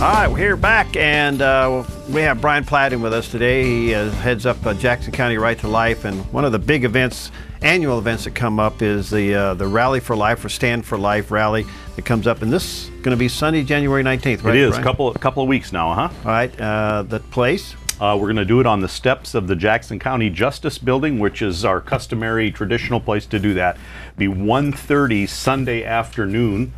All right, we're here back, and we have Bryan Platt in with us today. He heads up Jackson County Right to Life, and one of the big events, annual events that come up is the Rally for Life, or Stand for Life rally that comes up, and this is going to be Sunday, January 19th, right? It is, Bryan? couple of weeks now, huh? All right, the place? We're going to do it on the steps of the Jackson County Justice Building, which is our customary traditional place to do that. Be 1:30 Sunday afternoon,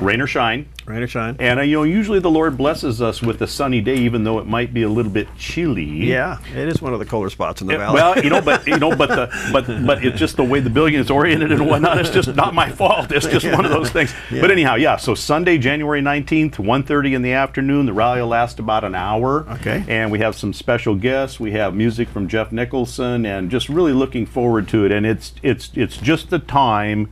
rain or shine. Rain or shine. And usually the Lord blesses us with a sunny day, even though it might be a little bit chilly. Yeah, it is one of the colder spots in the valley. Well, but it's just the way the building is oriented and whatnot. It's just not my fault. It's just one of those things. Yeah. But anyhow, yeah. So Sunday, January 19th, 1:30 in the afternoon. The rally will last about an hour. Okay. And we have some special guests. We have music from Jeff Nicholson, and just really looking forward to it. And it's just the time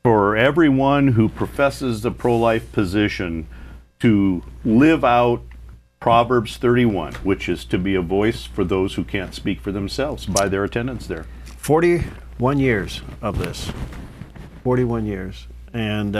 for everyone who professes the pro-life position to live out Proverbs 31, which is to be a voice for those who can't speak for themselves by their attendance there. 41 years of this. 41 years. And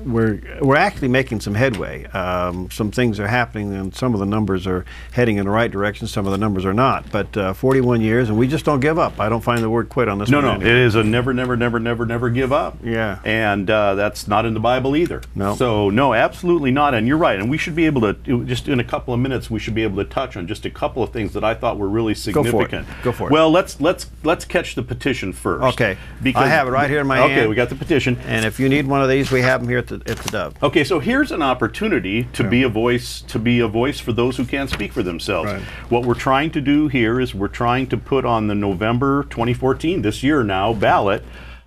we're actually making some headway. Some things are happening, and some of the numbers are heading in the right direction. Some of the numbers are not. But 41 years, and we just don't give up. I don't find the word quit on this. No, it is a never, never, never, never, never give up. Yeah. And that's not in the Bible either. No. So no, absolutely not. And you're right. And we should be able to, just in a couple of minutes, we should be able to touch on just a couple of things that I thought were really significant. Go for it. Well, let's catch the petition first. Okay. Because I have it right here in my hand. Okay, we got the petition. And if you need one of these, we have them here at the Dove. Okay, so here's an opportunity to be a voice for those who can't speak for themselves. Right. What we're trying to do here is we're trying to put on the November 2014, this year now, ballot,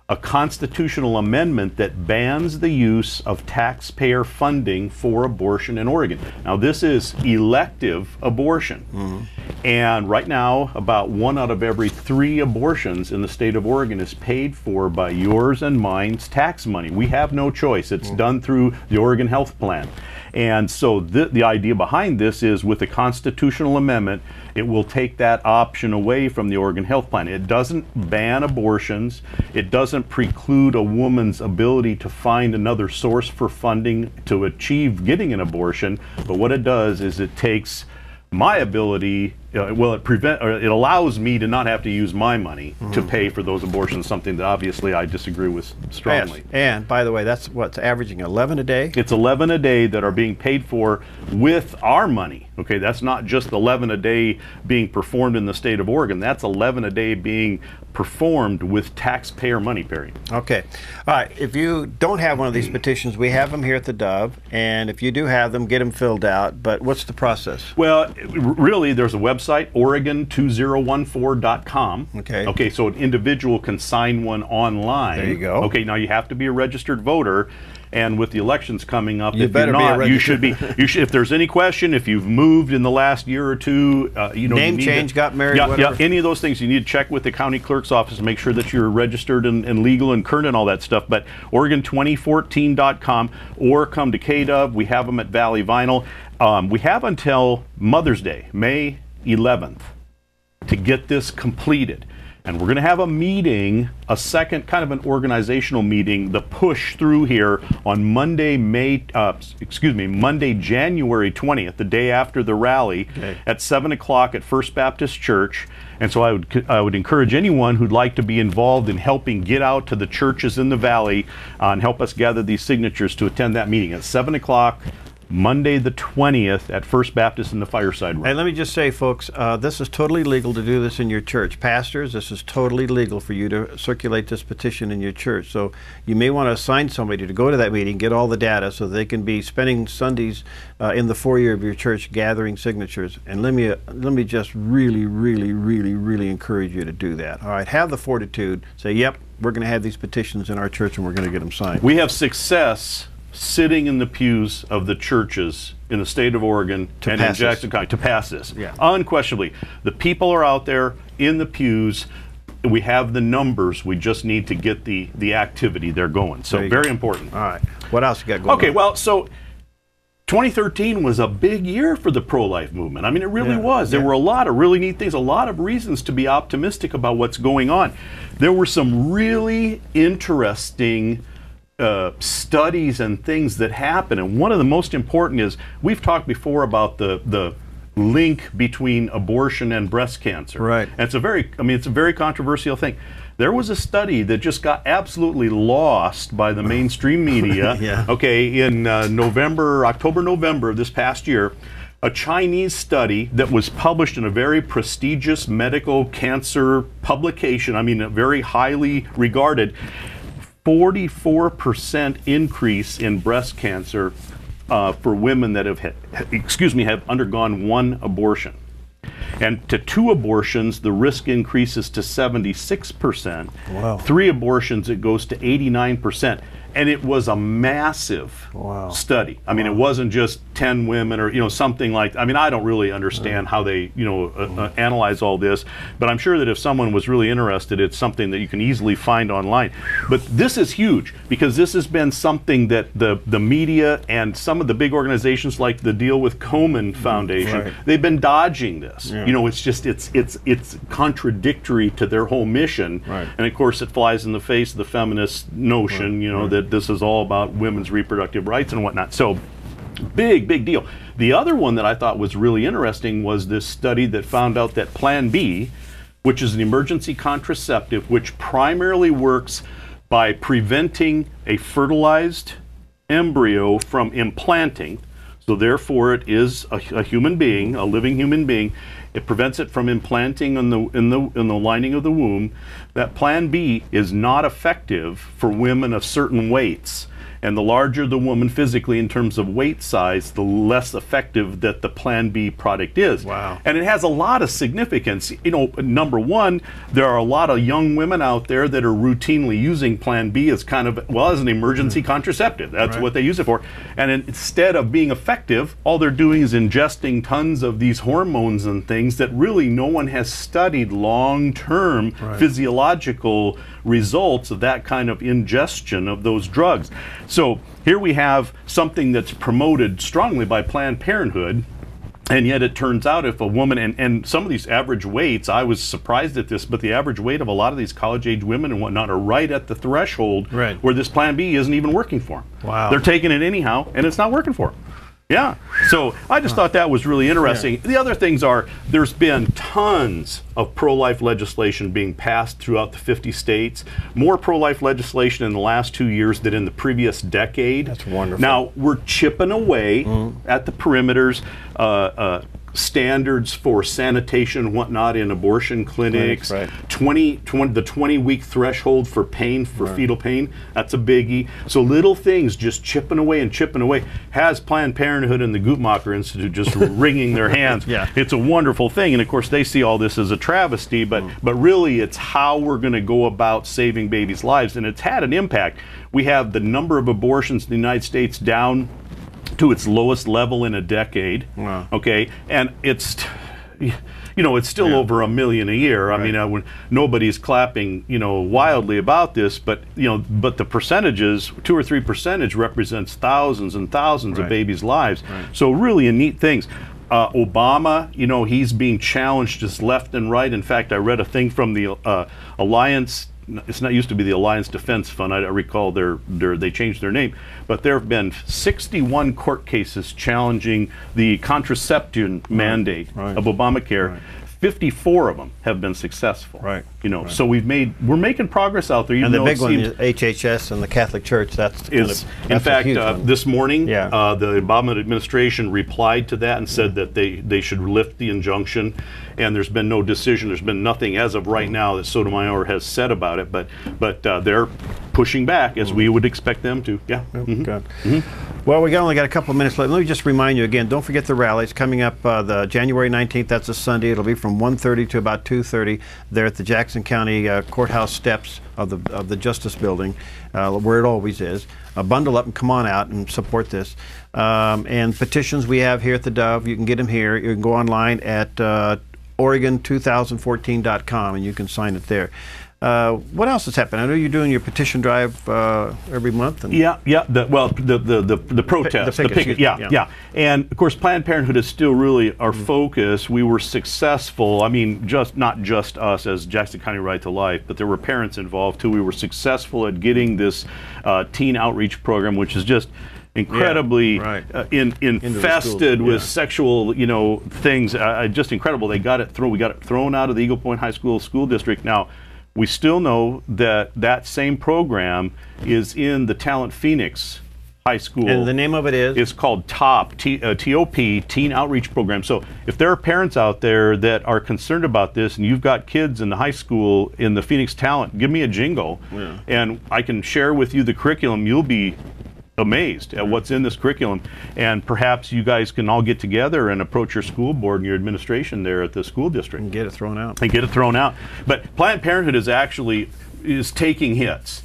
a constitutional amendment that bans the use of taxpayer funding for abortion in Oregon. Now, this is elective abortion. Mm-hmm. And right now, about 1 out of every 3 abortions in the state of Oregon is paid for by yours and mine's tax money. We have no choice. It's done through the Oregon Health Plan. And so the idea behind this is, with the constitutional amendment, it will take that option away from the Oregon Health Plan. It doesn't ban abortions. It doesn't preclude a woman's ability to find another source for funding to achieve getting an abortion. But what it does is it takes my ability, it allows me to not have to use my money to pay for those abortions, something that obviously I disagree with strongly. Yes. And by the way, that's what's averaging 11 a day? It's 11 a day that are being paid for with our money. Okay, that's not just 11 a day being performed in the state of Oregon. That's 11 a day being performed with taxpayer money, Perry. Okay. All right. If you don't have one of these petitions, we have them here at the Dove. And if you do have them, get them filled out. But what's the process? Well, really, there's a website, Oregon2014.com. Okay. Okay, so an individual can sign one online. There you go. Okay, now you have to be a registered voter. And with the elections coming up, you if you're not, you should be. If there's any question, if you've moved in the last year or two, name change, got married, whatever. Yeah, any of those things, you need to check with the county clerk's office and make sure that you're registered and legal and current and all that stuff. But Oregon2014.com, or come to KDove. We have them at Valley Vinyl. We have until Mother's Day, May 11th, to get this completed. And we're going to have a meeting, a second kind of an organizational meeting, the push through here on Monday, January 20th, the day after the rally, at 7 o'clock at First Baptist Church. And so I would encourage anyone who'd like to be involved in helping get out to the churches in the valley and help us gather these signatures to attend that meeting at 7 o'clock. Monday the 20th at First Baptist in the Fireside Room. And let me just say, folks, this is totally legal to do this in your church. Pastors, this is totally legal for you to circulate this petition in your church. So you may want to assign somebody to go to that meeting, get all the data so they can be spending Sundays in the foyer of your church gathering signatures. And let me just really, really, really, really encourage you to do that. All right, have the fortitude. Say, yep, we're going to have these petitions in our church and we're going to get them signed. We have success sitting in the pews of the churches in the state of Oregon and in Jackson County to pass this. Yeah. Unquestionably. The people are out there in the pews. We have the numbers. We just need to get the activity there going. So very important. All right. What else you got going on? Okay, well, so 2013 was a big year for the pro-life movement. I mean, it really was. There were a lot of really neat things, a lot of reasons to be optimistic about what's going on. There were some really interesting studies and things that happen. And one of the most important is, we've talked before about the link between abortion and breast cancer. Right. And it's a very controversial thing. There was a study that just got absolutely lost by the mainstream media. Yeah. Okay, in October, November of this past year, a Chinese study that was published in a very prestigious medical cancer publication, a very highly regarded, 44% increase in breast cancer for women that have undergone one abortion. And to 2 abortions, the risk increases to 76%. Wow. 3 abortions, it goes to 89%. And it was a massive study. It wasn't just 10 women or something like. I don't really understand how they analyze all this, but I'm sure that if someone was really interested, it's something that you can easily find online. But this is huge, because this has been something that the media and some of the big organizations like the Deal with Komen Foundation, they've been dodging this. Yeah. It's contradictory to their whole mission, and of course it flies in the face of the feminist notion, that this is all about women's reproductive rights and whatnot. So big deal. The other one that I thought was really interesting was this study that found out that Plan B, which is an emergency contraceptive, which primarily works by preventing a fertilized embryo from implanting. So therefore it is a human being, a living human being. It prevents it from implanting in the lining of the womb. That Plan B is not effective for women of certain weights. And the larger the woman physically in terms of weight size, the less effective that the Plan B product is. Wow. And it has a lot of significance. Number one, there are a lot of young women out there that are routinely using Plan B as as an emergency contraceptive. That's what they use it for. And instead of being effective, all they're doing is ingesting tons of these hormones and things that really no one has studied long-term physiological results of that kind of ingestion of those drugs. So here we have something that's promoted strongly by Planned Parenthood, and yet it turns out if a woman, and some of these average weights, I was surprised at this, but the average weight of a lot of these college-age women and whatnot are right at the threshold where this Plan B isn't even working for them. Wow. They're taking it anyhow, and it's not working for them. Yeah, so I just thought that was really interesting. The other things are, there's been tons of pro-life legislation being passed throughout the 50 states. More pro-life legislation in the last 2 years than in the previous decade. That's wonderful. Now, we're chipping away at the perimeters. Standards for sanitation and whatnot in abortion clinics, the 20-week threshold for pain, for fetal pain, that's a biggie. So little things just chipping away has Planned Parenthood and the Guttmacher Institute just wringing their hands. It's a wonderful thing, and of course they see all this as a travesty, but really it's how we're going to go about saving babies' lives, and it's had an impact. We have the number of abortions in the United States down to its lowest level in a decade. Wow. Okay, and it's it's still over 1 million a year. I mean, when nobody's clapping wildly about this, but but the percentages, 2 or 3% represents thousands and thousands of babies' lives. So really neat things. Obama, he's being challenged just left and right. In fact, I read a thing from the Alliance. It's not used to be the Alliance Defense Fund. I recall they changed their name, but there have been 61 court cases challenging the contraception mandate of Obamacare. 54 of them have been successful. So we're making progress out there. And the big one is HHS and the Catholic Church. In fact, this morning, the Obama administration replied to that and said that they should lift the injunction. And there's been no decision. There's been nothing as of right now that Sotomayor has said about it. But they're pushing back as we would expect them to. Good. Well, we only got a couple of minutes left. Let me just remind you again, don't forget the rallies coming up the January 19th. That's a Sunday. It'll be from 1:30 to about 2:30 there at the Jackson County Courthouse steps of the Justice Building, where it always is. Bundle up and come on out and support this. And petitions we have here at the Dove, you can get them here. You can go online at Oregon2014.com and you can sign it there. What else has happened? I know you're doing your petition drive every month. And Yeah. The protest, the picket, yeah. And of course, Planned Parenthood is still really our focus. We were successful. I mean, not just us as Jackson County Right to Life, but there were parents involved too. We were successful at getting this teen outreach program, which is just incredibly infested with sexual, things. Just incredible. They got it thrown. We got it thrown out of the Eagle Point High School District. Now, we still know that same program is in the Talent Phoenix High School. And the name of it is? It's called TOP, T-O-P, Teen Outreach Program. So if there are parents out there that are concerned about this and you've got kids in the high school in the Phoenix Talent, give me a jingle and I can share with you the curriculum. You'll be amazed at what's in this curriculum, and perhaps you guys can all get together and approach your school board and your administration there at the school district and get it thrown out. But Planned Parenthood is taking hits.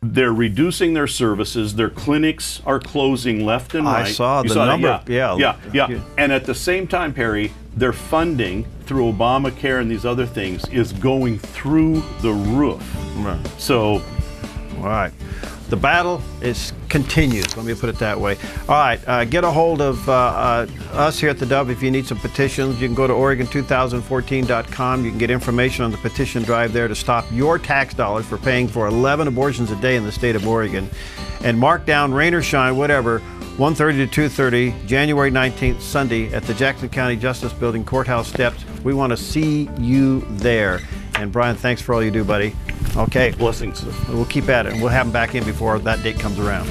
They're reducing their services. Their clinics are closing left and right. I saw the number. Yeah. And at the same time, Perry, their funding through Obamacare and these other things is going through the roof. Right. So, all right. The battle continues, let me put it that way. All right, get a hold of us here at the Dove if you need some petitions. You can go to Oregon2014.com. You can get information on the petition drive there to stop your tax dollars for paying for 11 abortions a day in the state of Oregon. And mark down, rain or shine, whatever, 1:30 to 2:30, January 19th, Sunday, at the Jackson County Justice Building Courthouse steps. We want to see you there. And Bryan, thanks for all you do, buddy. Okay. Blessings. We'll keep at it, and we'll have them back in before that date comes around.